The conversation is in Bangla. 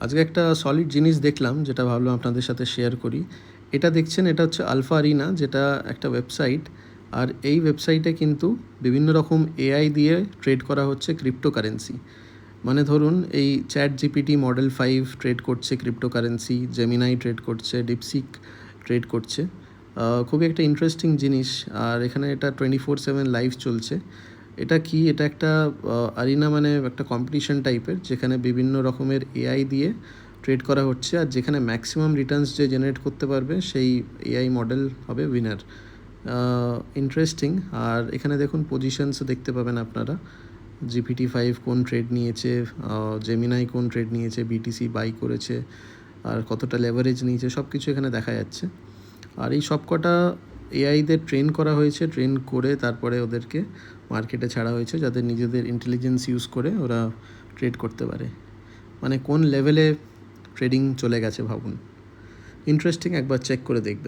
আজকে একটা সলিড জিনিস দেখলাম, যেটা ভাবলাম আপনাদের সাথে শেয়ার করি। এটা দেখছেন, এটা হচ্ছে আলফা আরিনা, যেটা একটা ওয়েবসাইট। আর এই ওয়েবসাইটে কিন্তু বিভিন্ন রকম এআই দিয়ে ট্রেড করা হচ্ছে ক্রিপ্টোকারেন্সি। মানে ধরুন, এই চ্যাট জিপিটি মডেল 5 ট্রেড করছে ক্রিপ্টোকারেন্সি, জেমিনাই ট্রেড করছে, ডিপসিক ট্রেড করছে। খুবই একটা ইন্টারেস্টিং জিনিস। আর এখানে এটা 24/7 লাইভ চলছে। এটা কি, এটা একটা আরিনা, মানে একটা কম্পিটিশন টাইপের, যেখানে বিভিন্ন রকমের এআই দিয়ে ট্রেড করা হচ্ছে। আর যেখানে ম্যাক্সিমাম রিটার্নস যে জেনারেট করতে পারবে সেই এআই মডেল হবে উইনার। ইন্টারেস্টিং। আর এখানে দেখুন, পজিশনসও দেখতে পাবেন আপনারা। GPT-5 কোন ট্রেড নিয়েছে, জেমিনাই কোন ট্রেড নিয়েছে, বিটিসি বাই করেছে, আর কতটা লেভারেজ নিয়েছে, সব কিছু এখানে দেখা যাচ্ছে। আর এই সব কটা এআইদের ট্রেন করা হয়েছে, ট্রেন করে তারপরে ওদেরকে মার্কেটে ছাড়া হয়েছে, যাদের নিজেদের ইন্টেলিজেন্স ইউজ করে ওরা ট্রেড করতে পারে। মানে কোন লেভেলে ট্রেডিং চলে গেছে ভাবুন। ইন্টারেস্টিং, একবার চেক করে দেখবেন।